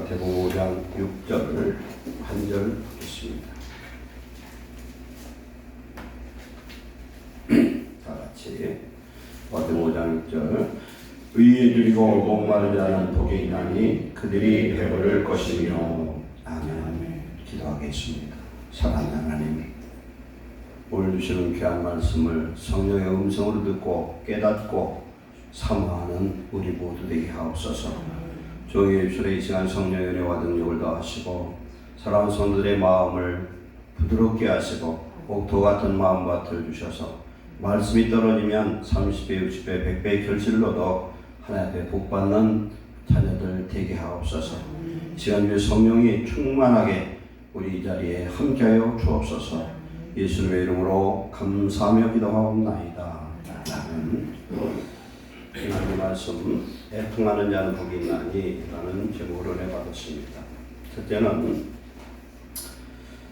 마태복음 5장 6절 한 절 보겠습니다. 다 같이 마태복음 5장 6절. 의에 줄이고 목마른 자는 복이 있나니 그들이 배부를 것이며. 아멘. 기도하겠습니다. 사랑하는 하나님, 오늘 주시는 귀한 말씀을 성령의 음성으로 듣고 깨닫고 사모하는 우리 모두 되게 하옵소서. 주의 입술에 이 시간 성령의 은혜와 능력을 더하시고 사랑하는 성도들의 마음을 부드럽게 하시고 옥토 같은 마음밭을 주셔서 말씀이 떨어지면 30배, 60배, 100배의 결실로 얻어 하나님 앞에 복받는 자녀들 되게 하옵소서. 시간 주에 성령이 충만하게 우리 이 자리에 함께하여 주옵소서. 예수님의 이름으로 감사하며 기도하옵나이다. 아멘. 하나님의 말씀, 애통하는 자는 복이 있나니 라는 제목으로 은혜 받았습니다. 첫째는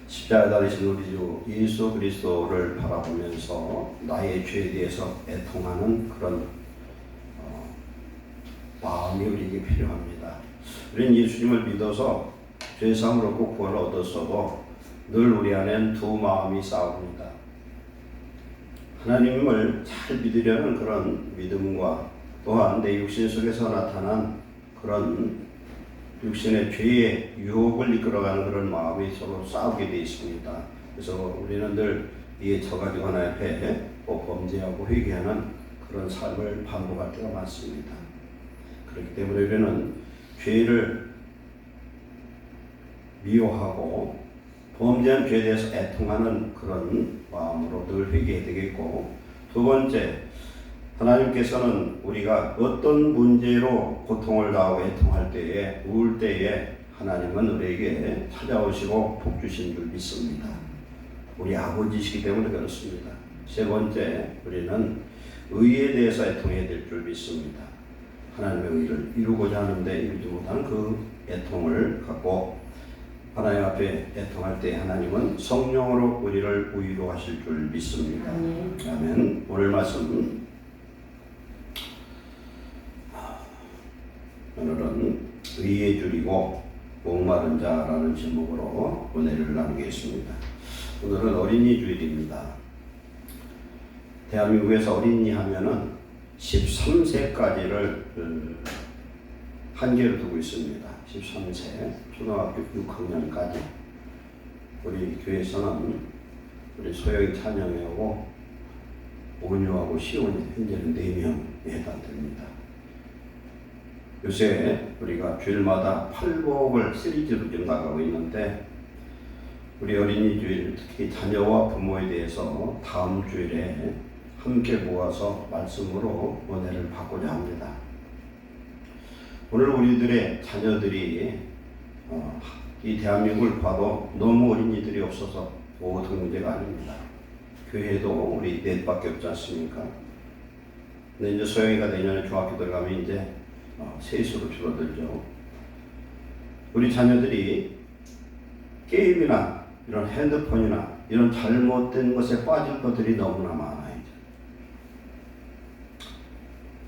십자가에 달리신 우리 주 예수 그리스도를 바라보면서 나의 죄에 대해서 애통하는 그런 마음이 우리에게 필요합니다. 우리는 예수님을 믿어서 죄사함을 얻고 구원을 얻었어도 늘 우리 안엔 두 마음이 싸웁니다. 하나님을 잘 믿으려는 그런 믿음과 또한 내 육신 속에서 나타난 그런 육신의 죄의 유혹을 이끌어가는 그런 마음이 서로 싸우게 되어 있습니다. 그래서 우리는 늘 이에 져가지고 하나님 앞에 범죄하고 회개하는 그런 삶을 반복할 때가 많습니다. 그렇기 때문에 우리는 죄를 미워하고 범죄한 죄에 대해서 애통하는 그런 마음으로 늘 회개해야 되겠고, 두 번째, 하나님께서는 우리가 어떤 문제로 고통을 당하고 애통할 때에, 우울 때에 하나님은 우리에게 찾아오시고 복 주신 줄 믿습니다. 우리 아버지시기 때문에 그렇습니다. 세 번째, 우리는 의에 대해서 애통해야 될 줄 믿습니다. 하나님의 의를 이루고자 하는데 이루지 못하는 그 애통을 갖고 하나님 앞에 애통할 때 하나님은 성령으로 우리를 위로하실 줄 믿습니다. 아멘. 오늘 말씀, 오늘은 의에 줄이고 목마른 자라는 제목으로 은혜를 나누겠습니다. 오늘은 어린이 주일입니다. 대한민국에서 어린이 하면은 13세까지를 한계로 두고 있습니다. 13세, 초등학교 6학년까지. 우리 교회에서는 우리 소영이 찬영이하고 온유하고 시온이 현재는 4명에 해당됩니다. 요새 우리가 주일마다 팔복을 시리즈로 좀 나가고 있는데, 우리 어린이 주일, 특히 자녀와 부모에 대해서 다음 주일에 함께 모아서 말씀으로 은혜를 받고자 합니다. 오늘 우리들의 자녀들이 이 대한민국을 봐도 너무 어린이들이 없어서 보통 문제가 아닙니다. 교회도 우리 넷밖에 없지 않습니까? 근데 이제 소영이가 내년에 중학교 들어가면 이제 셋으로 줄어들죠. 우리 자녀들이 게임이나 이런 핸드폰이나 이런 잘못된 것에 빠질 것들이 너무나 많아요.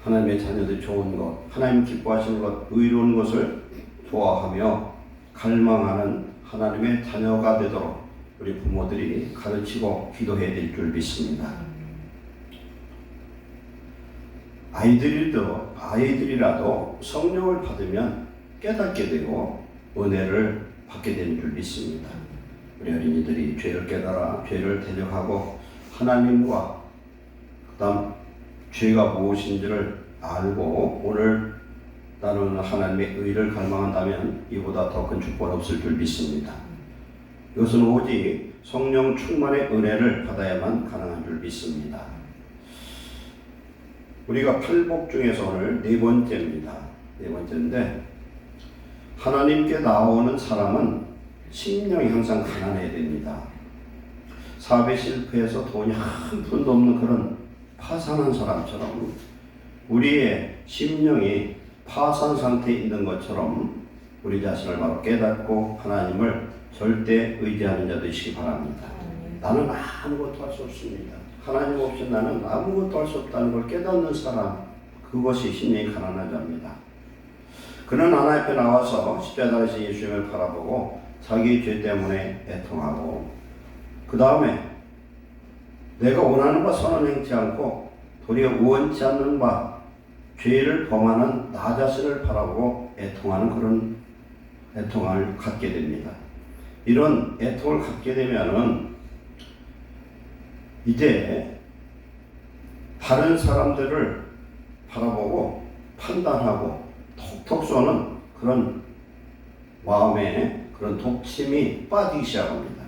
하나님의 자녀들이 좋은 것, 하나님 기뻐하시는 것, 의로운 것을 좋아하며 갈망하는 하나님의 자녀가 되도록 우리 부모들이 가르치고 기도해야 될 줄 믿습니다. 아이들이라도 성령을 받으면 깨닫게 되고 은혜를 받게 되는 줄 믿습니다. 우리 어린이들이 죄를 깨달아 죄를 대적하고 하나님과 그다음 죄가 무엇인지를 알고 오늘 나는 하나님의 의를 갈망한다면 이보다 더 큰 축복은 없을 줄 믿습니다. 이것은 오직 성령 충만의 은혜를 받아야만 가능한 줄 믿습니다. 우리가 팔복 중에서 오늘 네 번째입니다. 네 번째인데, 하나님께 나오는 사람은 심령이 항상 가난해야 됩니다. 사업에 실패해서 돈이 한 푼도 없는 그런 파산한 사람처럼 우리의 심령이 파산 상태에 있는 것처럼 우리 자신을 바로 깨닫고 하나님을 절대 의지하는 자 되시기 바랍니다. 나는 아무것도 할 수 없습니다. 하나님 없이 나는 아무것도 할 수 없다는 걸 깨닫는 사람, 그것이 심령이 가난한 자입니다. 그는 하나님 앞에 나와서 십자가에서 예수님을 바라보고 자기 죄 때문에 애통하고, 그 다음에 내가 원하는 바 선은 행치 않고 도리어 원치 않는 바 죄를 범하는 나 자신을 바라보고 애통하는 그런 애통을 갖게 됩니다. 이런 애통을 갖게 되면은 이제 다른 사람들을 바라보고 판단하고 톡톡 쏘는 그런 마음에 그런 독침이 빠지기 시작합니다.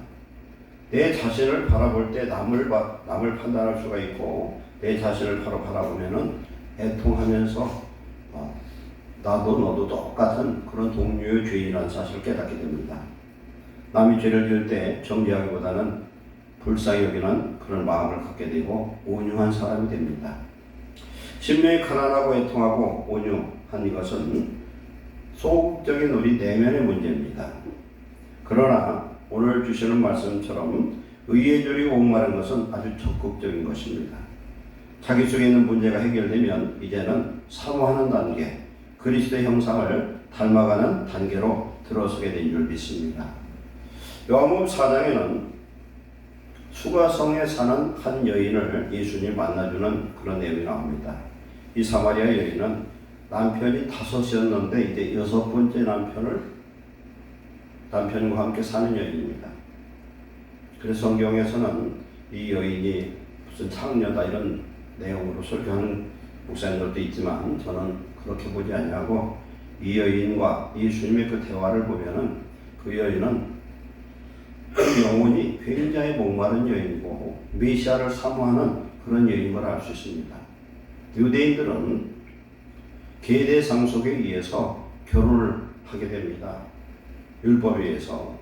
내 자신을 바라볼 때 남을 판단할 수가 있고, 내 자신을 바로 바라보면은 애통하면서 나도 너도 똑같은 그런 동료의 죄인이라는 사실을 깨닫게 됩니다. 남이 죄를 지을 때 정죄하기보다는 불쌍히 여기는 그런 마음을 갖게 되고 온유한 사람이 됩니다. 심령이 가난하고 애통하고 온유한 이것은 소극적인 우리 내면의 문제입니다. 그러나 오늘 주시는 말씀처럼 의에 졸이고 목마른 것은 아주 적극적인 것입니다. 자기 속에 있는 문제가 해결되면 이제는 사모하는 단계, 그리스도의 형상을 닮아가는 단계로 들어서게 된 줄 믿습니다. 요한복음 4장에는 수가성에 사는 한 여인을 예수님이 만나주는 그런 내용이 나옵니다. 이 사마리아 여인은 남편이 5이었는데 이제 6번째 남편과 함께 사는 여인입니다. 그래서 성경에서는 이 여인이 무슨 창녀다 이런 내용으로 설교하는 목사님들도 있지만 저는 그렇게 보지 않냐고, 이 여인과 예수님의 그 대화를 보면은 그 여인은 그 영혼이 굉장히 목마른 여인이고 메시아를 사모하는 그런 여인인 걸 알 수 있습니다. 유대인들은 계대상 속에 의해서 결혼을 하게 됩니다. 율법에 의해서.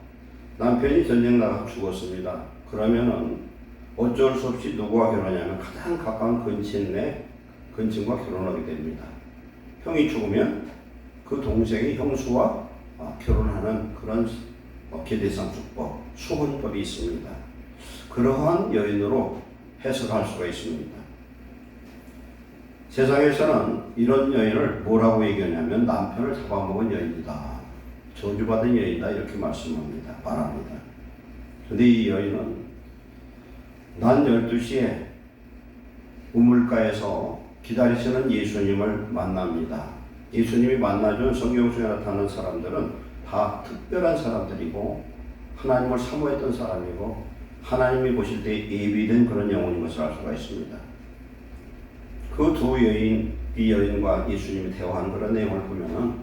남편이 전쟁 나가 죽었습니다. 그러면은 어쩔 수 없이 누구와 결혼하냐면 가장 가까운 근친과 결혼하게 됩니다. 형이 죽으면 그 동생이 형수와 결혼하는 그런 계대상 수법, 수혼법이 있습니다. 그러한 여인으로 해석할 수가 있습니다. 세상에서는 이런 여인을 뭐라고 얘기하냐면 남편을 잡아먹은 여인이다, 저주받은 여인이다 이렇게 말합니다. 그런데 이 여인은 낮 12시에 우물가에서 기다리시는 예수님을 만납니다. 예수님이 만나준 성경 속에 나타나는 사람들은 다 특별한 사람들이고 하나님을 사모했던 사람이고 하나님이 보실 때 예비된 그런 영혼인 것을 알 수가 있습니다. 그 두 여인, 이 여인과 예수님이 대화하는 그런 내용을 보면은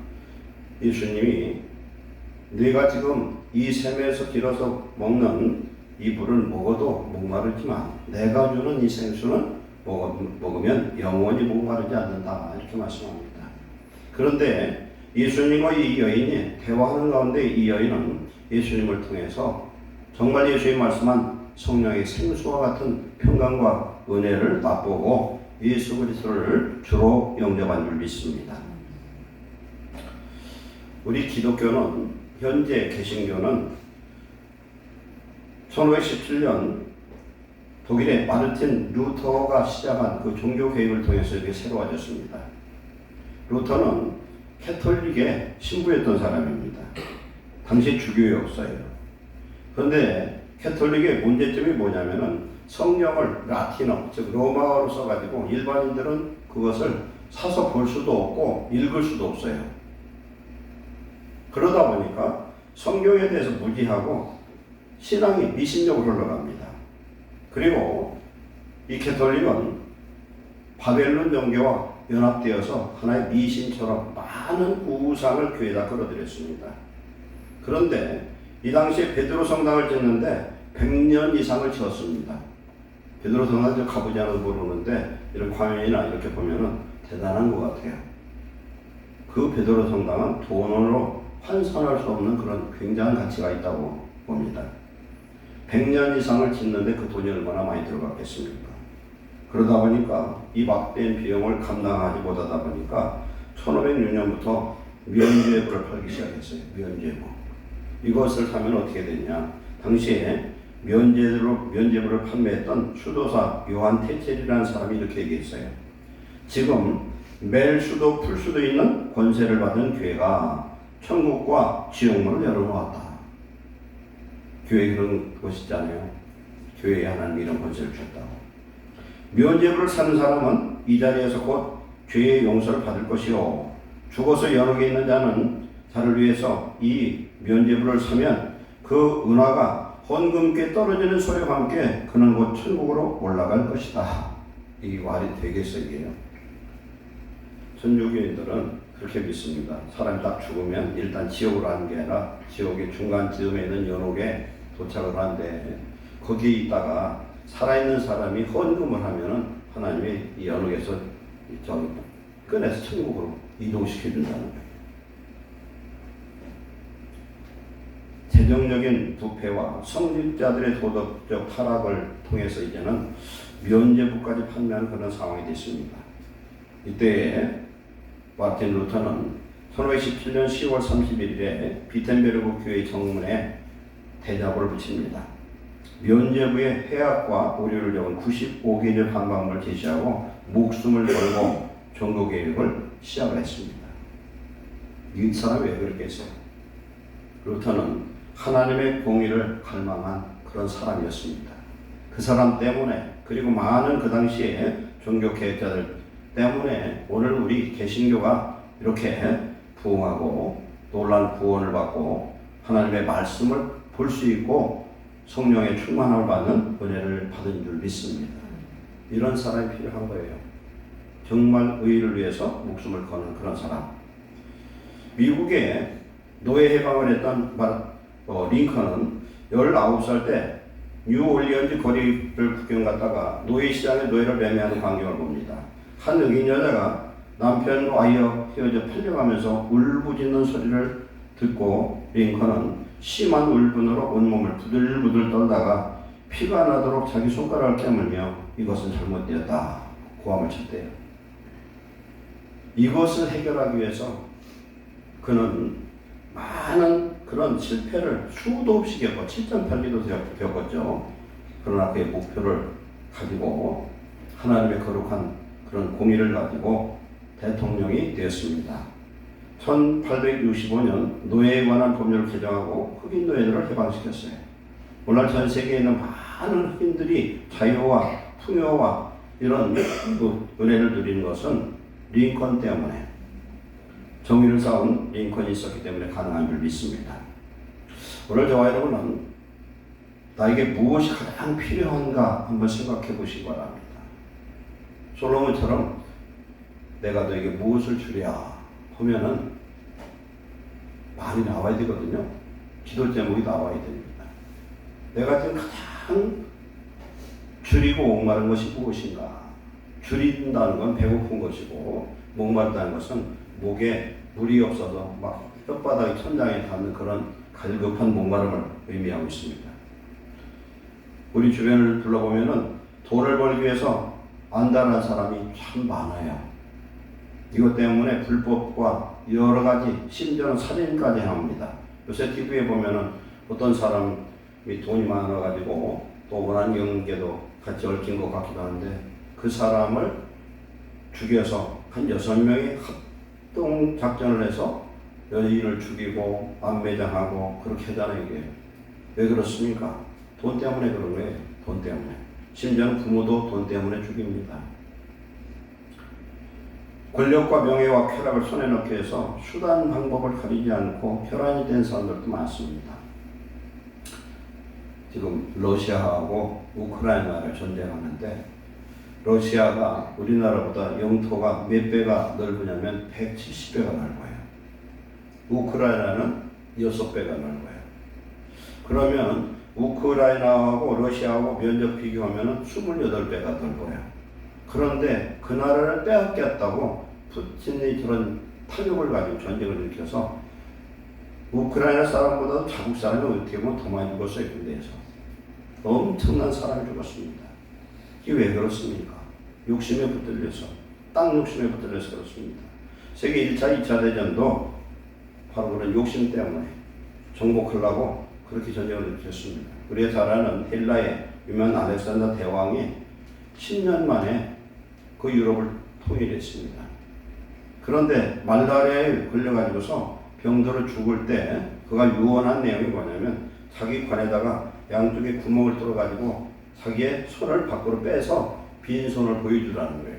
예수님이 네가 지금 이 샘에서 길어서 먹는 이 물을 먹어도 목마르지만 내가 주는 이 생수는 먹으면 영원히 목마르지 않는다 이렇게 말씀합니다. 그런데 예수님과 이 여인이 대화하는 가운데 이 여인은 예수님을 통해서 정말 예수님이 말씀한 성령의 생수와 같은 평강과 은혜를 맛보고 예수 그리스도를 주로 영접한 줄 믿습니다. 우리 기독교는 현재 개신교는 1517년 독일의 마르틴 루터가 시작한 그 종교 개혁을 통해서 이렇게 새로워졌습니다. 루터는 캐톨릭의 신부였던 사람입니다. 당시 주교의 역사예요. 그런데 캐톨릭의 문제점이 뭐냐면은 성경을 라틴어, 즉 로마어로 써가지고 일반인들은 그것을 사서 볼 수도 없고 읽을 수도 없어요. 그러다 보니까 성경에 대해서 무지하고 신앙이 미신적으로 흘러갑니다. 그리고 이 캐톨릭은 바벨론 정교와 연합되어서 하나의 미신처럼 많은 우상을 교회에다 끌어들였습니다. 그런데 이 당시에 베드로 성당을 짓는데 100년 이상을 지었습니다. 베드로 성당을 가보지 않아서 모르는데 이런 화면이나 이렇게 보면은 대단한 것 같아요. 그 베드로 성당은 돈으로 환산할 수 없는 그런 굉장한 가치가 있다고 봅니다. 100년 이상을 짓는데 그 돈이 얼마나 많이 들어갔겠습니까? 그러다 보니까 이 막대한 비용을 감당하지 못하다 보니까 1506년부터 면죄부를 팔기 시작했어요. 면죄부. 이것을 사면 어떻게 됐냐? 당시에 면죄부를 판매했던 수도사 요한 테첼이라는 사람이 이렇게 얘기했어요. 지금 맬 수도 풀 수도 있는 권세를 받은 교회가 천국과 지옥문을 열어놓았다. 교회 그런 것이 있잖아요. 교회에 하나님이 이런 권세를 줬다고. 면죄부를 사는 사람은 이 자리에서 곧 죄의 용서를 받을 것이요, 죽어서 연옥에 있는 자는 자를 위해서 이 면죄부를 사면 그 은화가 헌금께 떨어지는 소리와 함께 그는 곧 천국으로 올라갈 것이다. 이 말이 되겠어요? 천주교인들은 그렇게 믿습니다. 사람이 딱 죽으면 일단 지옥으로 가는 게 아니라 지옥의 중간쯤에 있는 연옥에 도착을 하는데, 거기에 있다가 살아있는 사람이 헌금을 하면은 하나님이 이 연옥에서 꺼내서 천국으로 이동시켜준다는 거예요. 재정적인 부패와 성직자들의 도덕적 타락을 통해서 이제는 면죄부까지 판매하는 그런 상황이 됐습니다. 이때에 마틴 루터는 1517년 10월 31일에 비텐베르크 교회 정문에 대자보를 붙입니다. 면죄부의 해악과 오류를 적은 95개의 방법을 제시하고 목숨을 걸고 종교개혁을 시작을 했습니다. 이 사람이 왜 그렇게 했어요? 루터는 하나님의 공의를 갈망한 그런 사람이었습니다. 그 사람 때문에, 그리고 많은 그 당시에 종교개혁자들 때문에 오늘 우리 개신교가 이렇게 부흥하고 놀라운 구원을 받고 하나님의 말씀을 볼 수 있고 성령의 충만함을 받는 은혜를 받은 줄 믿습니다. 이런 사람이 필요한 거예요. 정말 의의를 위해서 목숨을 거는 그런 사람. 미국에 노예 해방을 했던 링컨은 19살 때 뉴올리언즈 거리를 구경 갔다가 노예 시장에 노예를 매매하는 광경을 봅니다. 한 흑인 여자가 남편과 아이와 헤어져 팔려가면서 울부짖는 소리를 듣고 링컨은 심한 울분으로 온몸을 부들부들 떨다가 피가 나도록 자기 손가락을 깨물며 이것은 잘못되었다 고함을 쳤대요. 이것을 해결하기 위해서 그는 많은 그런 실패를 수도 없이 겪고 7.8기도 겪었죠. 그러나 그의 목표를 가지고 하나님의 거룩한 그런 공의를 가지고 대통령이 되었습니다. 1865년 노예에 관한 법률을 개정하고 흑인 노예들을 해방시켰어요. 오늘 전 세계에 있는 많은 흑인들이 자유와 풍요와 이런 은혜를 누리는 것은 링컨 때문에, 정의를 쌓은 링컨이 있었기 때문에 가능한 줄 믿습니다. 오늘 저와 여러분은 나에게 무엇이 가장 필요한가 한번 생각해 보시기 바랍니다. 솔로몬처럼 내가 너에게 무엇을 주랴 하면은 많이 나와야 되거든요. 기도 제목이 나와야 됩니다. 내가 지금 가장 줄이고 목마른 것이 무엇인가? 줄인다는 건 배고픈 것이고, 목마르다는 것은 목에 물이 없어서 막 혓바닥이 천장에 닿는 그런 갈급한 목마름을 의미하고 있습니다. 우리 주변을 둘러보면은 돈을 벌기 위해서 안달한 사람이 참 많아요. 이것 때문에 불법과 여러 가지, 심지어는 살인까지 합니다. 요새 TV에 보면은 어떤 사람이 돈이 많아가지고 또 원한경계도 같이 얽힌 것 같기도 한데, 그 사람을 죽여서 한 6명이 합동 작전을 해서 여인을 죽이고 안매장하고 그렇게 하잖아요. 이게 왜 그렇습니까? 돈 때문에 그런 거예요. 돈 때문에. 심지어는 부모도 돈 때문에 죽입니다. 권력과 명예와 쾌락을 손에 넣기 위해서 수단 방법을 가리지 않고 혈안이 된 사람들도 많습니다. 지금 러시아하고 우크라이나를 전쟁하는데, 러시아가 우리나라보다 영토가 몇 배가 넓으냐면 170배가 넓어요. 우크라이나는 6배가 넓어요. 그러면 우크라이나하고 러시아하고 면적 비교하면 28배가 넓어요. 그런데 그 나라를 빼앗겼다고 푸틴이 그런 탐욕을 가지고 전쟁을 일으켜서 우크라이나 사람보다도 자국 사람이 어떻게 보면 더 많이 죽었어요. 군대에서 엄청난 사람이 죽었습니다. 이게 왜 그렇습니까? 욕심에 붙들려서, 땅 욕심에 붙들려서 그렇습니다. 세계 1차, 2차 대전도 바로 그런 욕심 때문에 정복하려고 그렇게 전쟁을 일으켰습니다. 우리가 잘 아는 헬라의 유명한 알렉산더 대왕이 10년 만에 그 유럽을 통일했습니다. 그런데 말라리아에 걸려가지고서 병들어 죽을 때 그가 유언한 내용이 뭐냐면 자기 관에다가 양쪽에 구멍을 뚫어가지고 자기의 손을 밖으로 빼서 빈손을 보여주라는 거예요.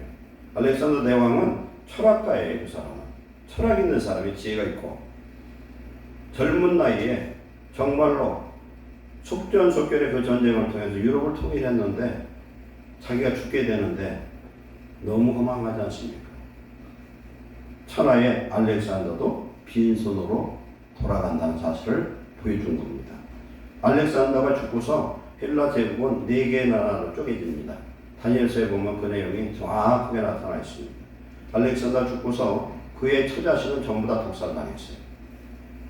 알렉산더 대왕은 철학가예요. 그 사람은 철학 있는 사람이 지혜가 있고 젊은 나이에 정말로 속전속결의 그 전쟁을 통해서 유럽을 통일했는데 자기가 죽게 되는데 너무 허망하지 않습니까? 천하의 알렉산더도 빈손으로 돌아간다는 사실을 보여준 겁니다. 알렉산더가 죽고서 헬라 제국은 4개의 나라로 쪼개집니다. 다니엘서에 보면 그 내용이 정확하게 나타나 있습니다. 알렉산더 죽고서 그의 처자식은 전부 다 독살당했어요.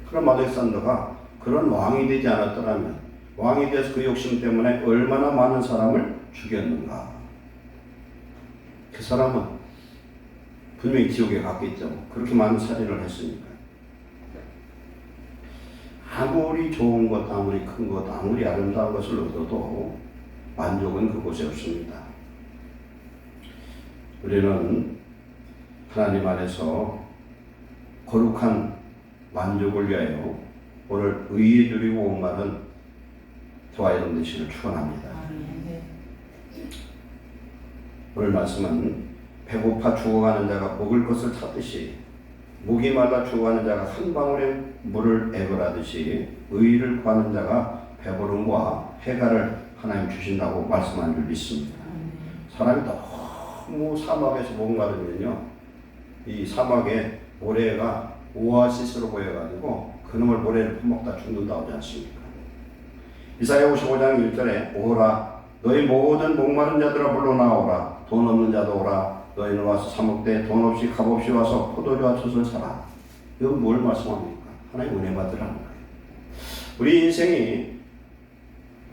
그럼 알렉산더가 그런 왕이 되지 않았더라면 왕이 돼서 그 욕심 때문에 얼마나 많은 사람을 죽였는가. 그 사람은 분명히 지옥에 갔겠죠. 그렇게 많은 살인을 했으니까. 아무리 좋은 것, 아무리 큰 것, 아무리 아름다운 것을 얻어도 만족은 그곳에 없습니다. 우리는 하나님 안에서 거룩한 만족을 위하여 오늘 의에 누리고 온 말은 저와 여러분 되시기를 축원합니다. 오늘 말씀은 배고파 죽어가는 자가 먹을 것을 찾듯이 목이 말라 죽어가는 자가 한 방울의 물을 애걸하듯이 의를 구하는 자가 배부름과 해가를 하나님 주신다고 말씀한 줄 믿습니다. 사람이 너무 사막에서 목마르면요, 이 사막에 모래가 오아시스로 보여가지고 그놈을 모래를 퍼먹다 죽는다고 하지 않습니까? 이사야 55장 1절에 오라 너희 모든 목마른 자들아 불러 나오라 돈 없는 자도 오라 너희는 와서 사 먹되 돈 없이 값 없이 와서 포도주와 젖을 사라. 이건 뭘 말씀합니까? 하나님 은혜 받으라는 거예요. 우리 인생이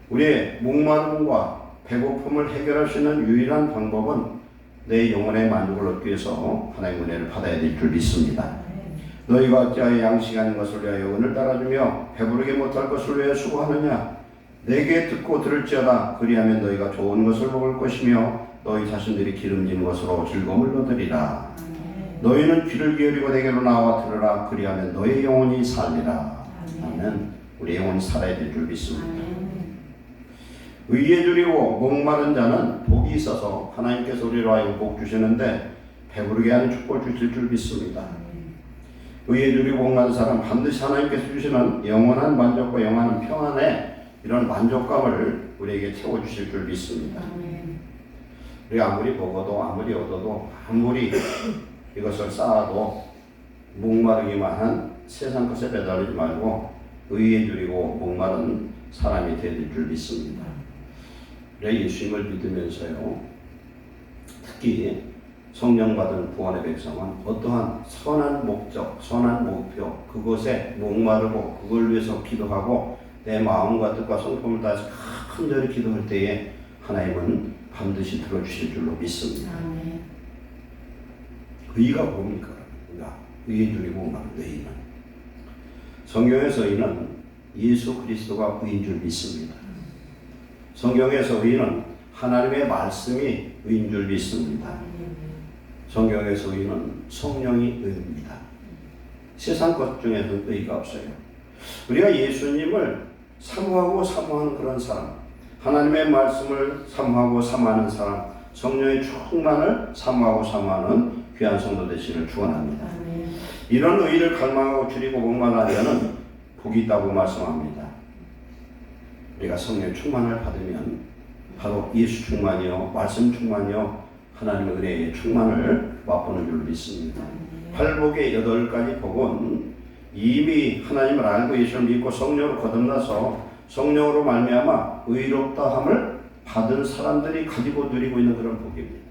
우리의 목마름과 배고픔을 해결할 수 있는 유일한 방법은 내 영혼의 만족을 얻기 위해서 하나님 은혜를 받아야 될 줄 믿습니다. 너희가 어찌하여 양식 아닌 것을 위하여 은을 따라주며 배부르게 못할 것을 위하여 수고하느냐. 내게 듣고 들을지어다. 그리하면 너희가 좋은 것을 먹을 것이며 너희 자신들이 기름진 것으로 즐거움을 얻으리라. 너희는 귀를 기울이고 내게로 나와 들으라. 그리하면 너희 영혼이 살리라. 아멘. 우리 영혼이 살아야 될 줄 믿습니다. 의에 누리고 목마른 자는 복이 있어서 하나님께서 우리로 하여금 복 주시는데 배부르게 하는 축복을 주실 줄 믿습니다. 의에 누리고 목마른 사람 반드시 하나님께서 주시는 영원한 만족과 영원한 평안에 이런 만족감을 우리에게 채워주실 줄 믿습니다. 우리가 아무리 먹어도 아무리 얻어도 아무리 이것을 쌓아도 목마르기만 한 세상 것에 매달리지 말고 의에 누리고 목마른 사람이 되어야 될 줄 믿습니다. 우리가 예수님을 믿으면서요, 특히 성령 받은 구원의 백성은 어떠한 선한 목적, 선한 목표, 그것에 목마르고 그걸 위해서 기도하고 내 마음과 뜻과 성품을 다해서 간절히 기도할 때에 하나님은 반드시 들어주실 줄로 믿습니다. 의가 뭡니까? 의에 누리고 목마른 의는 성경에서 의는 예수 그리스도가 의인 줄 믿습니다. 성경에서 의는 하나님의 말씀이 의인 줄 믿습니다. 성경에서 의는 성령이 의입니다. 세상 것 중에는 의가 없어요. 우리가 예수님을 사모하고 사모하는 그런 사람, 하나님의 말씀을 사모하고 사모하는 사람, 성령의 충만을 사모하고 사모하는 귀한 성도 되시기를 축원합니다. 이런 의를 갈망하고 줄이고 목마르는 자는 복이 있다고 말씀합니다. 우리가 성령의 충만을 받으면 바로 예수 충만이요, 말씀 충만이요, 하나님의 은혜의 충만을 맛보는 줄 믿습니다. 팔복의 8가지 복은 이미 하나님을 알고 예수를 믿고 성령으로 거듭나서 성령으로 말미암아 의롭다함을 받은 사람들이 가지고 누리고 있는 그런 복입니다.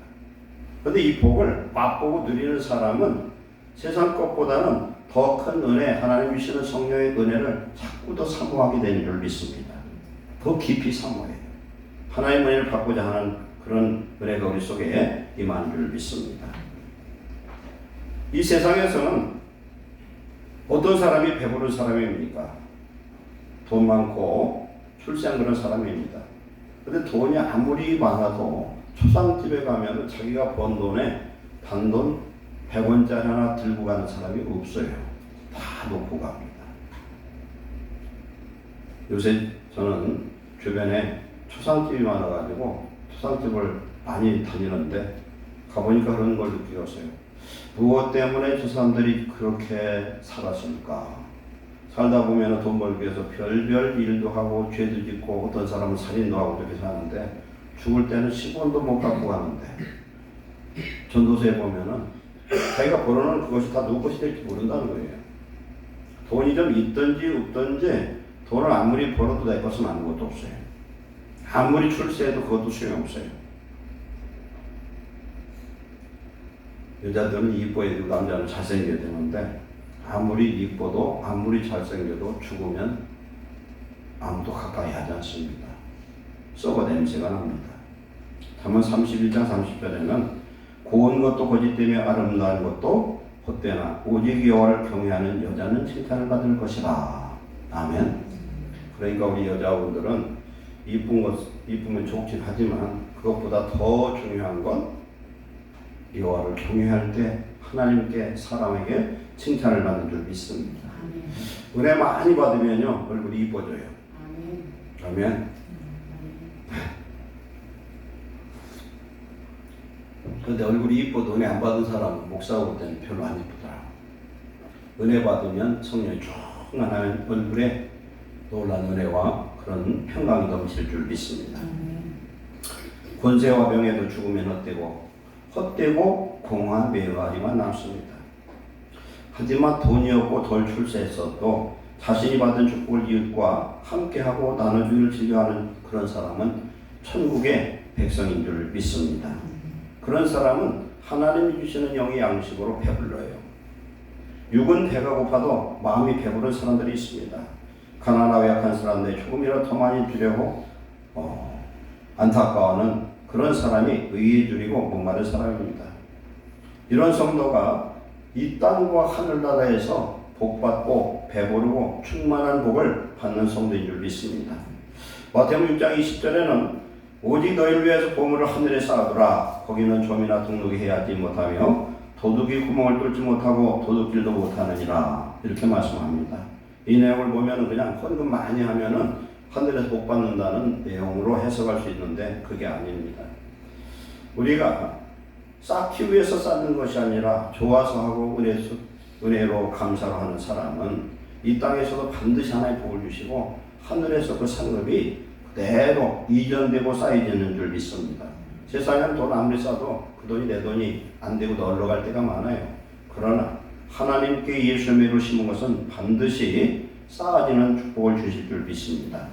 그런데 이 복을 맛보고 누리는 사람은 세상 것보다는 더 큰 은혜, 하나님 주시는 성령의 은혜를 자꾸 더 사모하게 되는 줄 믿습니다. 더 깊이 사모해요. 하나님의 은혜를 받고자 하는 그런 은혜가 우리 속에 임하는 줄 믿습니다. 이 세상에서는 어떤 사람이 배부른 사람입니까? 돈 많고 출세한 그런 사람입니다. 그런데 돈이 아무리 많아도 초상집에 가면 자기가 번 돈에 반돈 100원짜리 하나 들고 가는 사람이 없어요. 다 놓고 갑니다. 요새 저는 주변에 초상집이 많아가지고 초상집을 많이 다니는데 가보니까 그런 걸 느끼었어요. 무엇 때문에 저 사람들이 그렇게 살았을까? 살다 보면 돈 벌기 위해서 별별 일도 하고 죄도 짓고 어떤 사람은 살인도 하고 그렇게 사는데 죽을 때는 10원도 못 갖고 가는데 전도서에 보면은 자기가 벌어놓은 그것이 다 누구 것이 될지 모른다는 거예요. 돈이 좀 있든지 없든지 돈을 아무리 벌어도 내 것은 아무것도 없어요. 아무리 출세해도 그것도 소용없어요. 여자들은 이뻐야 되고 남자는 잘생겨야 되는데 아무리 이뻐도 아무리 잘생겨도 죽으면 아무도 가까이 하지 않습니다. 썩어 냄새가 납니다. 잠언 31장 30절에는 고운 것도 거짓되며 아름다운 것도 헛되나 오직 여호와를 경외하는 여자는 칭찬을 받을 것이라. 아멘. 그러니까 우리 여자분들은 이쁘면 좋긴 하지만 그것보다 더 중요한 건 여호와를 경외할 때 하나님께 사람에게 칭찬을 받는 줄 믿습니다. 은혜 많이 받으면요 얼굴이 이뻐져요. 아멘. 그런데 얼굴이 이뻐도 은혜 안 받은 사람은 목사 볼 때는 별로 안 이쁘더라고. 은혜 받으면 성령이 충만한 얼굴에 놀란 은혜와 그런 평강이 넘칠 줄 믿습니다. 권세와 명예도 죽으면 헛되고 공허한 메아리만 남습니다. 하지만 돈이 없고 덜 출세했어도 자신이 받은 축복을 이웃과 함께하고 나눠주기를 즐겨하는 그런 사람은 천국의 백성인 줄 믿습니다. 그런 사람은 하나님이 주시는 영의 양식으로 배불러요. 육은 배가 고파도 마음이 배부른 사람들이 있습니다. 가난하고 약한 사람들이 조금이라도 더 많이 주려고 안타까워하는 그런 사람이 의에 누리고 목마른 사람입니다. 이런 성도가 이 땅과 하늘나라에서 복받고 배부르고 충만한 복을 받는 성도인 줄 믿습니다. 마태복음 6장 20절에는 오직 너희를 위해서 보물을 하늘에 쌓아두라. 거기는 좀이나 등록이 해야지 못하며 도둑이 구멍을 뚫지 못하고 도둑질도 못하느니라. 이렇게 말씀합니다. 이 내용을 보면 그냥 헌금 많이 하면은 하늘에서 복 받는다는 내용으로 해석할 수 있는데 그게 아닙니다. 우리가 쌓기 위해서 쌓는 것이 아니라 좋아서 하고 은혜로 감사로 하는 사람은 이 땅에서도 반드시 하나의 복을 주시고 하늘에서 그 상급이 그대로 이전되고 쌓이지는 줄 믿습니다. 세상에는 돈 아무리 쌓아도 그 돈이 내 돈이 안 되고 널러갈 때가 많아요. 그러나 하나님께 예수님으로 심은 것은 반드시 쌓아지는 축복을 주실 줄 믿습니다.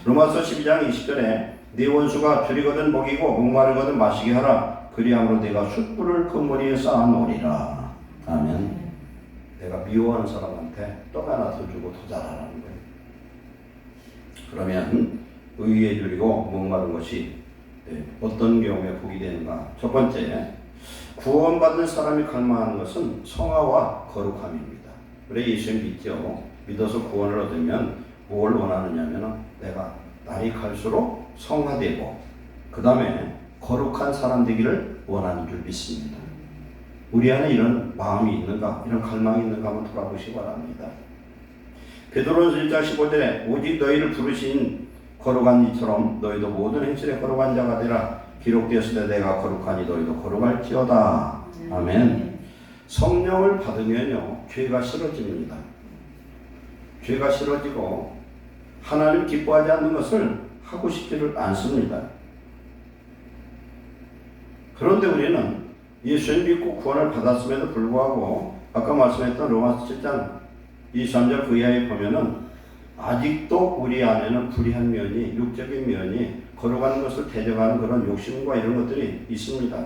로마서 12장 20절에 네 원수가 줄이거든 먹이고 목마르거든 마시게 하라. 그리함으로 내가 숯불을 그 머리에 쌓아놓으리라. 아멘. 내가 미워하는 사람한테 떡 하나 더 주고 더 잘하라는 거예요. 그러면 의에 줄이고 목마른 것이 어떤 경우에 복이 되는가? 첫 번째, 구원받는 사람이 갈망하는 것은 성화와 거룩함입니다. 그래 예수님 믿죠. 믿어서 구원을 얻으면 뭘 원하느냐면 내가 날이 갈수록 성화되고 그 다음에 거룩한 사람 되기를 원하는 줄 믿습니다. 우리 안에 이런 마음이 있는가? 이런 갈망이 있는가 한번 돌아보시기 바랍니다. 베드로전서 1장 15절에 오직 너희를 부르신 거룩한 이처럼 너희도 모든 행실에 거룩한 자가 되라. 기록되었을 때 내가 거룩하니 너희도 거룩할지어다. 아멘. 성령을 받으면요 죄가 싫어집니다. 죄가 싫어지고 하나님 기뻐하지 않는 것을 하고 싶지를 않습니다. 그런데 우리는 예수님 믿고 구원을 받았음에도 불구하고 아까 말씀했던 로마서 7장 23절 그 이하에 보면은 아직도 우리 안에는 불의한 면이, 육적인 면이 걸어가는 것을 대적하는 그런 욕심과 이런 것들이 있습니다.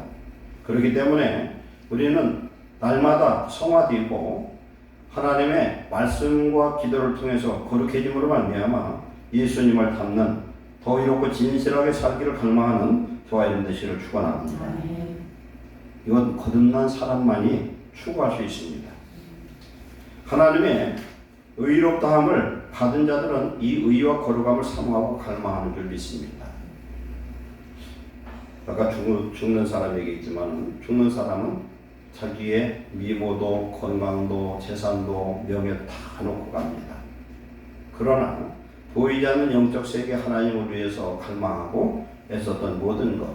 그렇기 때문에 우리는 날마다 성화되고 하나님의 말씀과 기도를 통해서 거룩해짐으로 말미암아 예수님을 닮는 더 이롭고 진실하게 살기를 갈망하는 저와 여러분 되시기를 축원합니다. 이건 거듭난 사람만이 추구할 수 있습니다. 하나님의 의롭다함을 받은 자들은 이 의와 거룩함을 사모하고 갈망하는 줄 믿습니다. 아까 죽는 사람 얘기했지만 죽는 사람은 자기의 미모도 건강도 재산도 명예 다 놓고 갑니다. 그러나 보이지 않는 영적 세계 하나님을 위해서 갈망하고 애썼던 모든 것,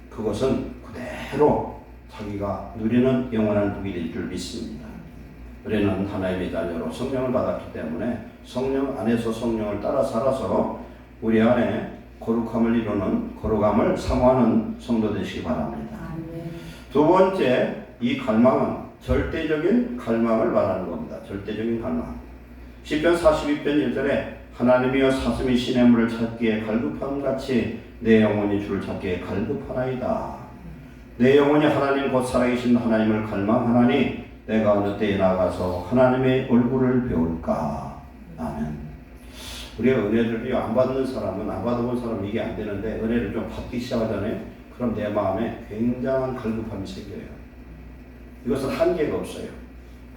그것은 그대로 자기가 누리는 영원한 복이 될 줄 믿습니다. 우리는 하나님의 자녀로 성령을 받았기 때문에 성령 안에서 성령을 따라 살아서 우리 안에 거룩함을 이루는, 거룩함을 사모하는 성도 되시기 바랍니다. 두 번째, 이 갈망은 절대적인 갈망을 말하는 겁니다. 절대적인 갈망. 시편 42편 1절에 하나님이여 사슴이 시냇물을 찾기에 갈급함같이 내 영혼이 주를 찾기에 갈급하나이다. 내 영혼이 하나님 곧 살아계신 하나님을 갈망하나니 내가 어느 때에 나가서 하나님의 얼굴을 배울까. 아멘. 우리가 은혜를 안 받는 사람은, 안 받아본 사람은 이게 안 되는데 은혜를 좀 받기 시작하잖아요. 그럼 내 마음에 굉장한 갈급함이 생겨요. 이것은 한계가 없어요.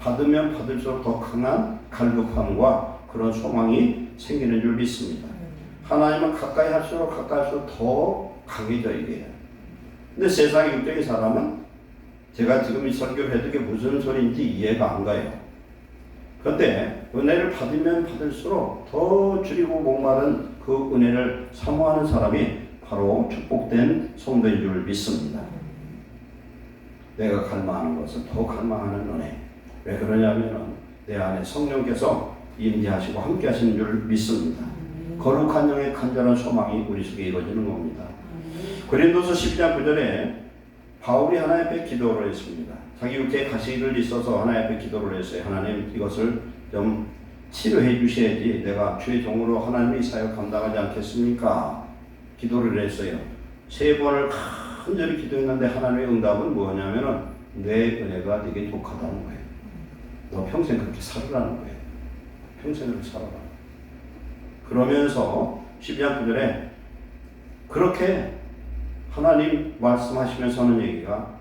받으면 받을수록 더 강한 갈급함과 그런 소망이 생기는 줄 믿습니다. 하나님은 가까이 할수록 더 강해져 이게. 근데 세상의 육적인 사람은 제가 지금 이 설교를 해도 이게 무슨 소리인지 이해가 안 가요. 그런데 은혜를 받으면 받을수록 더 줄이고 목마른 그 은혜를 사모하는 사람이 바로 축복된 성도인 줄 믿습니다. 내가 갈망하는 것은 더 갈망하는 은혜. 왜 그러냐면 내 안에 성령께서 임재하시고 함께 하시는 줄 믿습니다. 거룩한 영의 간절한 소망이 우리 속에 이루어지는 겁니다. 고린도서 12장 9절에 바울이 하나님 앞에 기도를 했습니다. 자기 육체에 가시를 있어서 하나님 앞에 기도를 했어요. 하나님, 이것을 좀 치료해 주셔야지 내가 주의 종으로 하나님의 사역 감당하지 않겠습니까? 기도를 했어요. 3번을 간절히 기도했는데 하나님의 응답은 뭐냐면은 내 은혜가 네게 족하다는 거예요. 너 평생 그렇게 살으라는 거예요. 평생 그렇게 살아라. 그러면서 12장 9절에 그렇게 하나님 말씀하시면서 하는 얘기가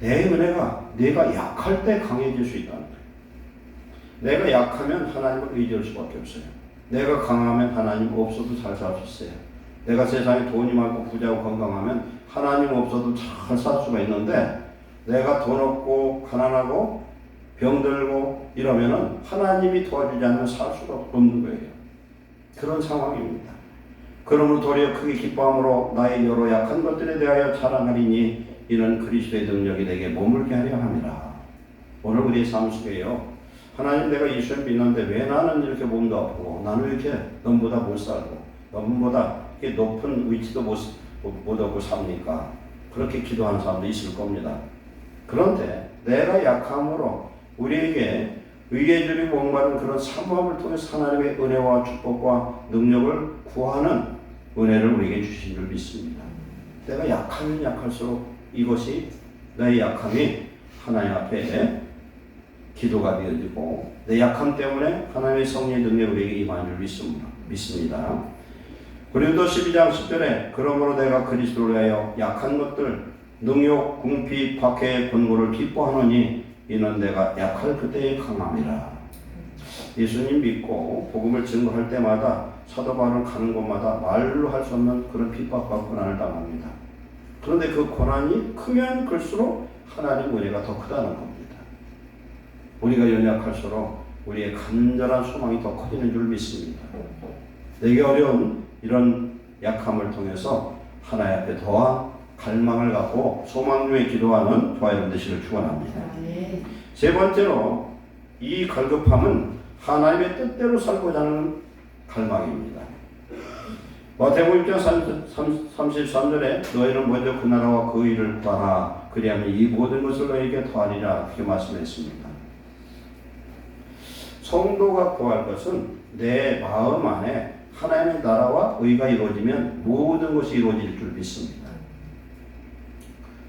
내 은혜가 내가 약할 때 강해질 수 있다는 거예요. 내가 약하면 하나님을 의지할 수밖에 없어요. 내가 강하면 하나님 없어도 잘 살 수 있어요. 내가 세상에 돈이 많고 부자고 건강하면 하나님 없어도 잘 살 수가 있는데 내가 돈 없고 가난하고 병들고 이러면은 하나님이 도와주지 않으면 살 수가 없는 거예요. 그런 상황입니다. 그러므로 도리어 크게 기뻐함으로 나의 여러 약한 것들에 대하여 자랑하리니 이는 그리스도의 능력이 내게 머물게 하려 함이라. 오늘 우리의 삶 속에요. 하나님, 내가 예수를 믿는데 왜 나는 이렇게 몸도 아프고 나는 왜 이렇게 너보다 못 살고 너보다 이렇게 높은 위치도 못 얻고 삽니까? 그렇게 기도하는 사람도 있을 겁니다. 그런데 내가 약함으로 우리에게 의에 줄이고 목마른 그런 사모함을 통해서 하나님의 은혜와 축복과 능력을 구하는 은혜를 우리에게 주신 줄 믿습니다. 내가 약하면 약할수록 이것이 나의 약함이 하나님 앞에 기도가 되어지고 내 약함 때문에 하나님의 성령의 능력이 우리에게 임하는 줄 믿습니다. 고린도 12장 10절에 그러므로 내가 그리스도를 위하여 약한 것들 능욕, 궁핍, 박해의 권고를 기뻐하노니 이는 내가 약할 그때의 강함이라. 예수님 믿고 복음을 증거할 때마다 사도 바울은 가는 곳마다 말로 할 수 없는 그런 핍박과 고난을 당합니다. 그런데 그 고난이 크면 클수록 하나님 은혜가 더 크다는 겁니다. 우리가 연약할수록 우리의 간절한 소망이 더 커지는 줄 믿습니다. 내게 어려운 이런 약함을 통해서 하나님 앞에 더한 갈망을 갖고 소망 중에 기도하는 저와 여러분 되시길 축원합니다. 세 번째로 이 갈급함은 하나님의 뜻대로 살고자 하는 갈망입니다. 마태복음 6장 33절에 너희는 먼저 그 나라와 그 의를 구하라 그리하면 이 모든 것을 너희에게 더하리라 그렇게 말씀했습니다. 성도가 구할 것은 내 마음 안에 하나님의 나라와 의가 이루어지면 모든 것이 이루어질 줄 믿습니다.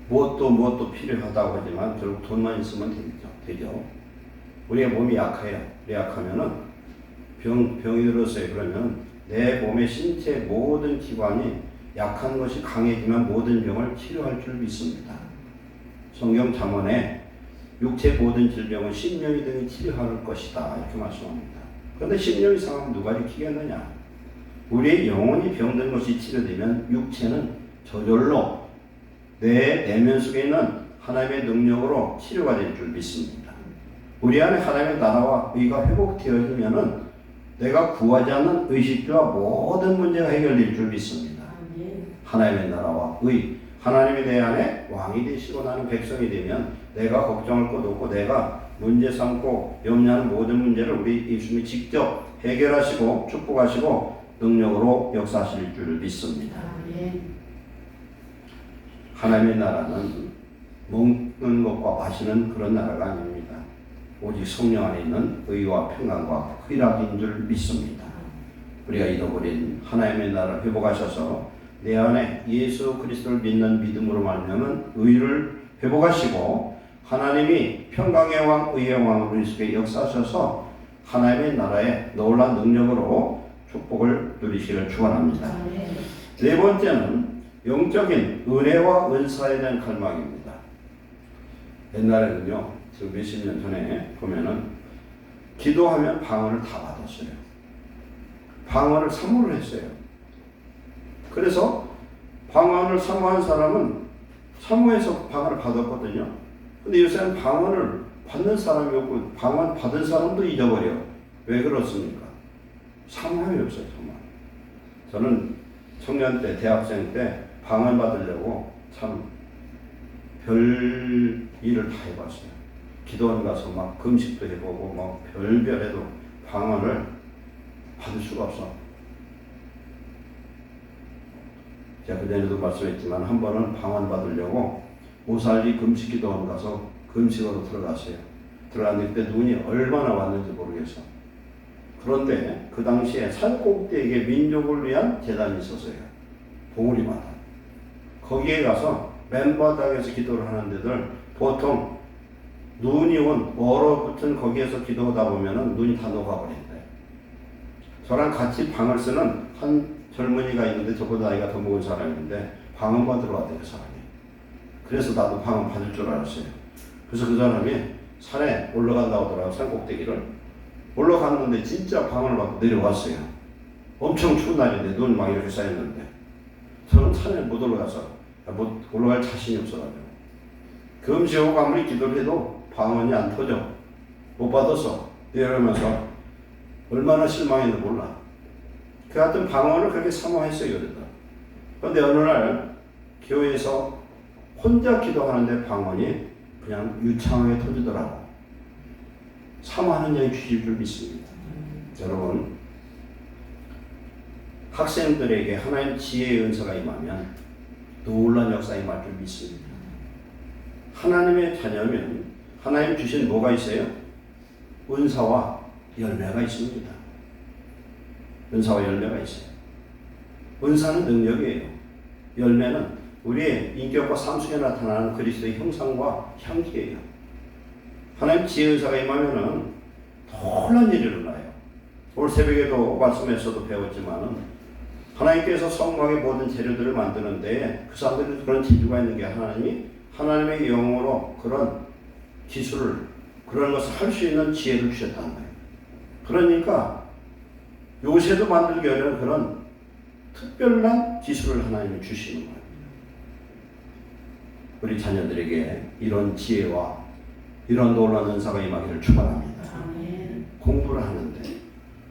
무엇도 필요하다고 하지만 결국 돈만 있으면 되죠. 우리의 몸이 약해요. 약하면은 병이 들었어요. 그러면 내 몸의 신체 모든 기관이 약한 것이 강해지면 모든 병을 치료할 줄 믿습니다. 성경 잠언에 육체 모든 질병은 심령이 등이 치료할 것이다 이렇게 말씀합니다. 그런데 심령이 상하면 누가 지키겠느냐? 우리의 영혼이 병든 것이 치료되면 육체는 저절로 내 내면 속에 있는 하나님의 능력으로 치료가 될 줄 믿습니다. 우리 안에 하나님의 나라와 의가 회복되어지면은 내가 구하지 않는 의식주와 모든 문제가 해결될 줄 믿습니다. 하나님의 나라와 의, 하나님이 내 안에 왕이 되시고 나는 백성이 되면 내가 걱정할 것 없고 내가 문제 삼고 염려하는 모든 문제를 우리 예수님이 직접 해결하시고 축복하시고 능력으로 역사하실 줄 믿습니다. 하나님의 나라는 먹는 것과 마시는 그런 나라가 아닙니다. 오직 성령 안에 있는 의와 평강과 희락인 줄 믿습니다. 우리가 잃어버린 하나님의 나라를 회복하셔서 내 안에 예수 그리스도를 믿는 믿음으로 말미암은 의를 회복하시고 하나님이 평강의 왕, 의의 왕으로 우리 속에 역사하셔서 하나님의 나라의 놀라운 능력으로 축복을 누리시기를 축원합니다. 네 번째는 영적인 은혜와 은사에 대한 갈망입니다. 옛날에는요, 지금 몇십 년 전에 보면은 기도하면 방언을 다 받았어요. 방언을 사모를 했어요. 그래서 방언을 사모한 사람은 사모해서 방언을 받았거든요. 근데 요새는 방언을 받는 사람이 없고 방언 받은 사람도 잊어버려. 왜 그렇습니까? 사모함이 없어요, 정말. 저는 청년 때, 대학생 때 방언 받으려고 참 별 일을 다 해봤어요. 기도원 가서 막 금식도 해보고 막 별별 해도 방언을 받을 수가 없어. 제가 그전에도 말씀했지만 한 번은 방언 받으려고 오살리 금식 기도원 가서 금식으로 들어갔어요. 들어갔는데 눈이 얼마나 왔는지 모르겠어. 그런데 그 당시에 산 꼭대기에 민족을 위한 재단이 있었어요. 봉우리마다. 거기에 가서 맨바닥에서 기도를 하는 데들 보통 눈이 온 얼어붙은 거기에서 기도하다 보면은 눈이 다 녹아버린대. 저랑 같이 방을 쓰는 한 젊은이가 있는데 저보다 나이가 더 먹은 사람인데 방언 받으러 왔대요, 그 사람이. 그래서 나도 방언 받을 줄 알았어요. 그래서 그 사람이 산에 올라간다고 하더라고요. 산 꼭대기를. 올라갔는데 진짜 방언을 받고 내려왔어요. 엄청 추운 날인데 눈 막 이렇게 쌓였는데 저는 산에 못 올라가서 못 올라갈 자신이 없어가지고 금식하고 아무리 기도를 해도 방언이 안 터져. 못 받아서 이러면서 얼마나 실망했는지 몰라. 그 같은 방언을 그렇게 사모했어요. 그런데 어느 날 교회에서 혼자 기도하는데 방언이 그냥 유창하게 터지더라고. 사모하는 자의 주실 줄 믿습니다. 여러분, 학생들에게 하나님 지혜의 은사가 임하면 놀라운 역사가 임할 줄 믿습니다. 하나님의 자녀면 하나님 주신 뭐가 있어요? 은사와 열매가 있습니다. 은사와 열매가 있어요. 은사는 능력이에요. 열매는 우리의 인격과 삶 속에 나타나는 그리스도의 형상과 향기예요. 하나님 지혜 은사가 임하면은 놀라운 일이 일어나요. 오늘 새벽에도 말씀에서도 배웠지만은 하나님께서 성막의 모든 재료들을 만드는데 그 사람들이 그런 재주가 있는 게 하나님의 영으로 그런 기술을 그런 것을 할 수 있는 지혜를 주셨다는 거예요. 그러니까 요새도 만들기 어려운 그런 특별한 기술을 하나님이 주시는 거예요. 우리 자녀들에게 이런 지혜와 이런 놀라운 은사가 임하기를 축원합니다. 공부를 하는데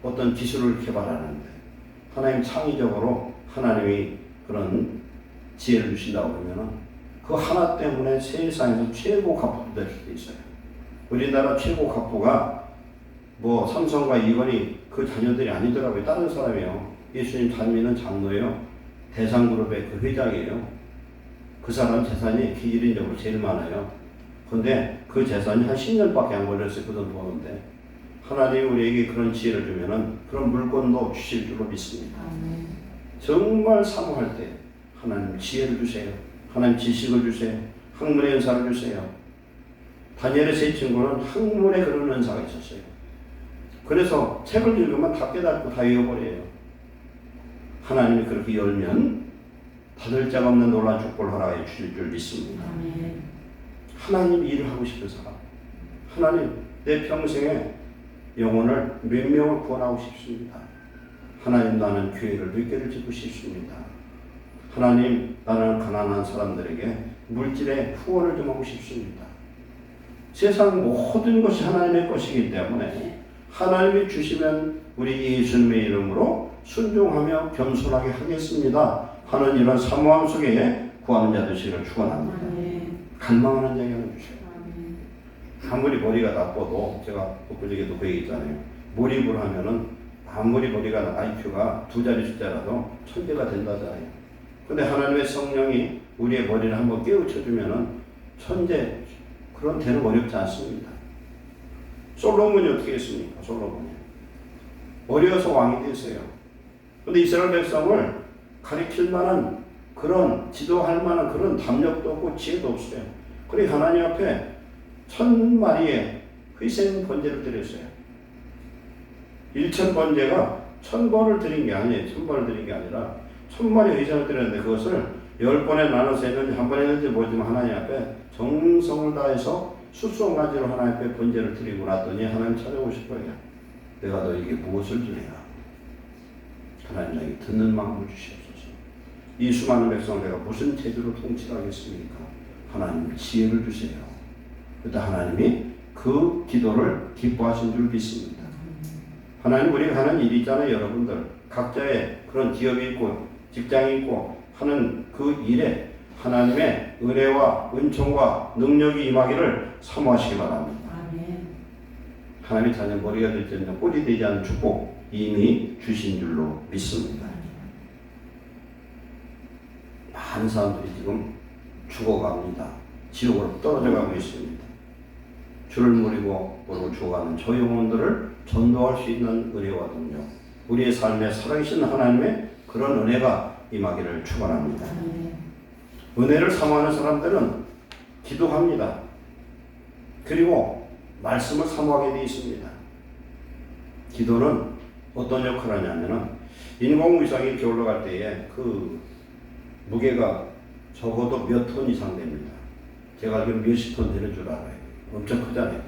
어떤 기술을 개발하는데 하나님 창의적으로 하나님이 그런 지혜를 주신다고 그러면 그 하나 때문에 세상에서 최고 갑부도 될 수도 있어요. 우리나라 최고 갑부가 뭐 삼성과 이건희 그 자녀들이 아니더라고요. 다른 사람이에요. 예수님 닮는 장로예요. 대상그룹의 그 회장이에요. 그 사람 재산이 기질인적으로 제일 많아요. 그런데 그 재산이 한 10년밖에 안 걸렸어요. 그 돈 버는데. 하나님이 우리에게 그런 지혜를 주면은 그런 물건도 주실 줄로 믿습니다. 정말 사모할 때 하나님 지혜를 주세요. 하나님 지식을 주세요. 학문의 은사를 주세요. 다니엘의 세 친구는 학문의 그런 은사가 있었어요. 그래서 책을 읽으면 다 깨닫고 다 외워버려요. 하나님이 그렇게 열면 받을 자가 없는 놀라운 축복을 허락해 주실 줄 믿습니다. 하나님 일을 하고 싶은 사람, 하나님 내 평생에 영혼을 몇 명을 구원하고 싶습니다. 하나님 나는 교회를 몇 개를 짓고 싶습니다. 하나님 나는 가난한 사람들에게 물질에 후원을 좀 하고 싶습니다. 세상 모든 것이 하나님의 것이기 때문에 하나님이 주시면 우리 예수님의 이름으로 순종하며 겸손하게 하겠습니다 하는 이런 사모함 속에 구하는 자 되시기를 축원합니다. 갈망하는 자에게 주세요. 아무리 머리가 나빠도 제가 엊그저께도 그 얘기 있잖아요. 몰입을 하면은 아무리 머리가 IQ가 2자리 숫자라도 천재가 된다잖아요. 근데 하나님의 성령이 우리의 머리를 한번 깨우쳐주면은 천재 그런 되는 어렵지 않습니다. 솔로몬이 어떻게 했습니까? 솔로몬이 어려서 왕이 됐어요. 근데 이스라엘 백성을 가리킬 만한 그런 지도할 만한 그런 담력도 없고 지혜도 없어요. 그래 하나님 앞에 1000마리의 희생 번제를 드렸어요. 1000번제가 1000번을 드린 게 아니에요. 1000번을 드린 게 아니라 1000마리 희생을 드렸는데 그것을 10번에 나눠서 했는지 한 번에 했는지 모르지만 하나님 앞에 정성을 다해서 수송가지로 하나님 앞에 번제를 드리고 났더니 하나님 찾아오실 거예요. 내가 너에게 무엇을 주리라. 하나님 나에게 듣는 마음을 주시옵소서. 이 수많은 백성을 내가 무슨 제도로 통치하겠습니까? 하나님 지혜를 주세요. 그때 하나님이 그 기도를 기뻐하신 줄 믿습니다. 하나님 우리가 하는 일이 있잖아요. 여러분들 각자의 그런 기업이 있고 직장이 있고 하는 그 일에 하나님의 은혜와 은총과 능력이 임하기를 사모하시기 바랍니다. 하나님의 자녀 머리가 될지 않는 꼴이 되지 않는 축복 이미 주신 줄로 믿습니다. 많은 사람들이 지금 죽어갑니다. 지옥으로 떨어져가고 있습니다. 주를 모르고 죽어가는 저 영혼들을 전도할 수 있는 은혜와 능력, 우리의 삶에 살아계신 하나님의 그런 은혜가 임하기를 축원합니다. 은혜를 사모하는 사람들은 기도합니다. 그리고 말씀을 사모하게 되어 있습니다. 기도는 어떤 역할을 하냐면은 인공위성이 이렇게 올라갈 때에 그 무게가 적어도 몇 톤 이상 됩니다. 제가 알기로 몇십 톤 되는 줄 알아요. 엄청 크잖아요.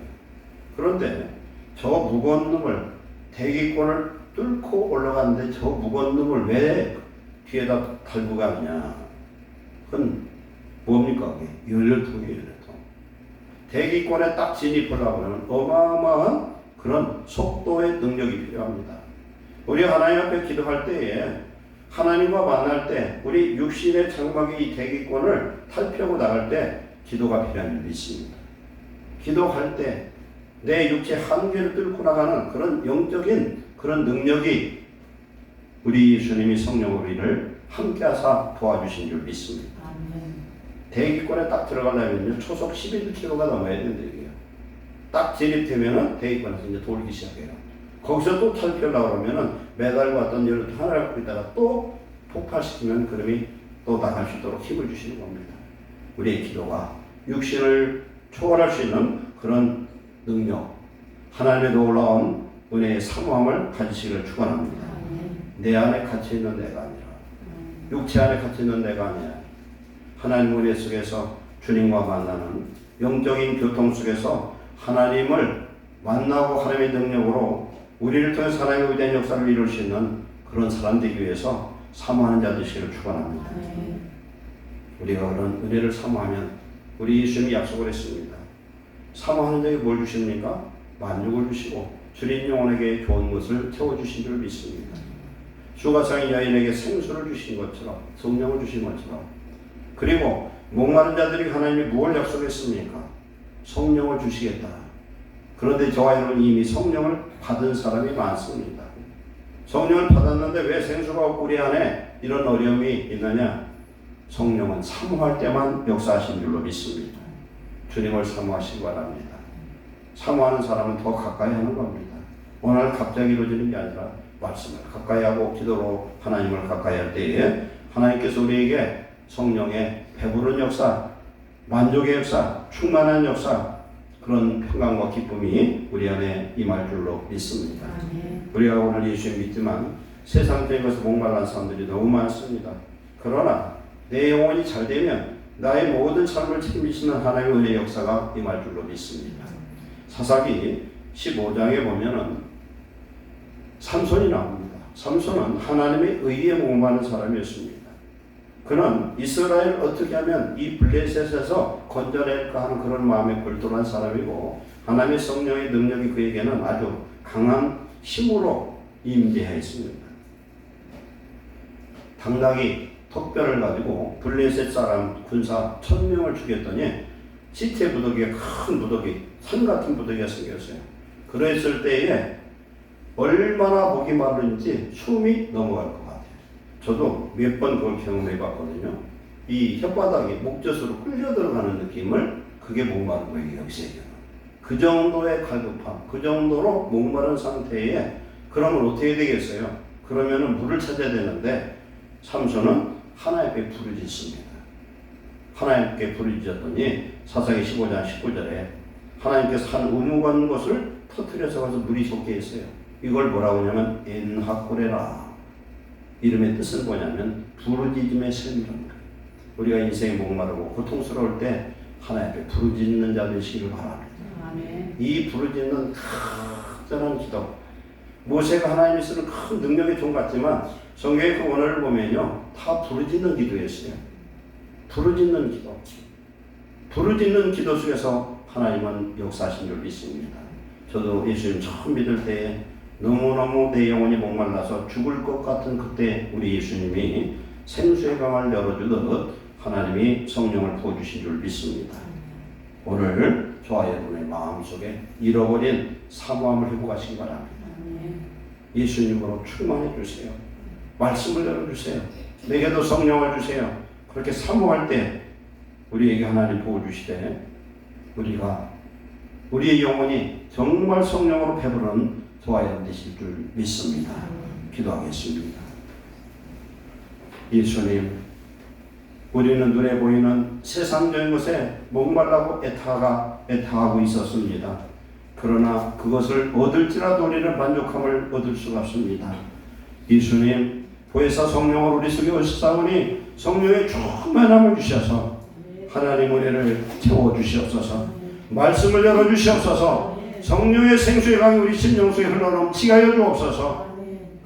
그런데 저 무거운 놈을 대기권을 뚫고 올라가는데 저 무거운 놈을 왜 뒤에다 달고 가느냐. 그건 뭡니까? 연료통이에요. 연료통. 대기권에 딱 진입하려고 하면 어마어마한 그런 속도의 능력이 필요합니다. 우리 하나님 앞에 기도할 때에 하나님과 만날 때 우리 육신의 장막의 이 대기권을 탈피하고 나갈 때 기도가 필요한 줄 믿습니다. 기도할 때 내 육체의 한계를 뚫고 나가는 그런 영적인 그런 능력이 우리 예수님이 성령 우리를 함께하사 도와주신 줄 믿습니다. 대기권에 딱 들어가려면 초속 11km가 넘어야 된대요. 딱 진입되면은 대기권에서 이제 돌기 시작해요. 거기서 또 탈피하려고 그러면은 매달고 왔던 열을 하나를 갖고 있다가 또 폭발시키면 그놈이 또 나갈 수 있도록 힘을 주시는 겁니다. 우리의 기도가 육신을 초월할 수 있는 그런 능력, 하나님의 놀라운 은혜의 사모함을 가지시기를 축원합니다. 내 안에 갇혀 있는 내가 아니라 육체 안에 갇혀 있는 내가 아니라 하나님 은혜 속에서 주님과 만나는 영적인 교통 속에서 하나님을 만나고 하나님의 능력으로 우리를 통해 하나님의 위대한 역사를 이룰 수 있는 그런 사람 되기 위해서 사모하는 자 되시기를 축원합니다. 우리가 그런 은혜를 사모하면 우리 예수님이 약속을 했습니다. 사모하는 자에게 뭘 주십니까? 만족을 주시고 주린 영혼에게 좋은 것을 채워주신 줄 믿습니다. 주가상의 여인에게 생수를 주신 것처럼 성령을 주신 것처럼 그리고 목마른 자들이 하나님이 무엇을 약속했습니까? 성령을 주시겠다. 그런데 저와 여러분 이미 성령을 받은 사람이 많습니다. 성령을 받았는데 왜 생수가 없고 우리 안에 이런 어려움이 있느냐? 성령은 사모할 때만 역사하신 줄로 믿습니다. 주님을 사모하시기 바랍니다. 사모하는 사람은 더 가까이 하는 겁니다. 오늘 갑자기 이루어지는 게 아니라 말씀을 가까이 하고 기도로 하나님을 가까이 할 때에 하나님께서 우리에게 성령의 배부른 역사, 만족의 역사, 충만한 역사, 그런 평강과 기쁨이 우리 안에 임할 줄로 믿습니다. 우리가 오늘 예수를 믿지만 세상적인 것에 목말란 사람들이 너무 많습니다. 그러나 내 영혼이 잘 되면 나의 모든 삶을 책임지시는 하나님의 은혜의 역사가 임할 줄로 믿습니다. 사사기 15장에 보면은 삼손이 나옵니다. 삼손은 하나님의 의에 목마른 사람이었습니다. 그는 이스라엘을 어떻게 하면 이 블레셋에서 건져낼까 하는 그런 마음에 굴뚝한 사람이고, 하나님의 성령의 능력이 그에게는 아주 강한 힘으로 임재해 있습니다. 당나귀 턱뼈를 가지고 블레셋 사람 군사 1000명을 죽였더니 시체 무더기가 큰 무더기, 산 같은 무더기가 생겼어요. 그랬을 때에 얼마나 목이 마른지 숨이 넘어갈 것 같아요. 저도 몇 번 그걸 경험해 봤거든요. 이 혓바닥이 목젖으로 끌려 들어가는 느낌을, 그게 목마른 거예요, 여기서. 그 정도의 갈급함, 그 정도로 목마른 상태에, 그러면 어떻게 되겠어요? 그러면은 물을 찾아야 되는데, 삼손은 하나님께 부르짖습니다. 하나님께 부르짖었더니 사사기 15장 19절에 하나님께서 한 우묵한 것을 터뜨려서 가서 물이 솟게 했어요. 이걸 뭐라고 하냐면 엔하코레라. 이름의 뜻은 뭐냐면 부르짖음의 샘이라는 거예요. 우리가 인생이 목마르고 고통스러울 때 하나님께 부르짖는 자 되시기를 바랍니다. 아멘. 이 부르짖는 특별한 기도, 모세가 하나님이 쓰는 큰 능력의 종 같지만 성경의 그 원어를 보면요, 다 부르짖는 기도였어요. 부르짖는 기도. 부르짖는 기도 속에서 하나님은 역사하신 줄 믿습니다. 저도 예수님 처음 믿을 때에 너무너무 내 영혼이 목말라서 죽을 것 같은 그때 우리 예수님이 생수의 강을 열어주듯 하나님이 성령을 부어주신 줄 믿습니다. 오늘 저와 여러분의 마음속에 잃어버린 사모함을 회복하시기 바랍니다. 예수님으로 충만해 주세요. 말씀을 열어주세요. 내게도 성령을 주세요. 그렇게 사모할 때 우리에게 하나님 부어주시되 우리가 우리의 영혼이 정말 성령으로 배부른 저와 여러분 되실 줄 믿습니다. 기도하겠습니다. 예수님, 우리는 눈에 보이는 세상적인 것에 목말라고 애타하고 있었습니다. 그러나 그것을 얻을지라도 우리는 만족함을 얻을 수가 없습니다. 예수님, 보혜사 성령으로 우리 속에 오시사오니 성령의 충만함을 주셔서 하나님 우리를 채워주시옵소서. 말씀을 열어주시옵소서. 성령의 생수의 강이 우리 심령 속에 흘러넘치게 하여 주옵소서.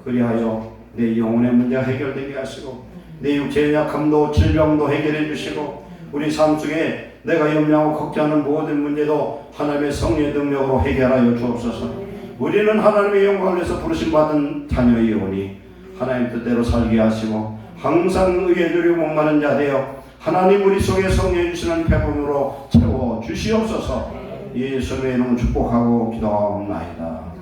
그리하여 내 영혼의 문제가 해결되게 하시고 내 육체의 약함도 질병도 해결해 주시고 우리 삶 속에 내가 염려하고 걱정하는 모든 문제도 하나님의 성령의 능력으로 해결하여 주옵소서. 우리는 하나님의 영광을 위해서 부르심받은 자녀의 영혼이 하나님 뜻대로 살게 하시고 항상 의에 누리고 목마른 자 되어 하나님 우리 속에 성령해 주시는 배분으로 채워 주시옵소서. 예수님의 이름을 축복하고 기도하옵나이다.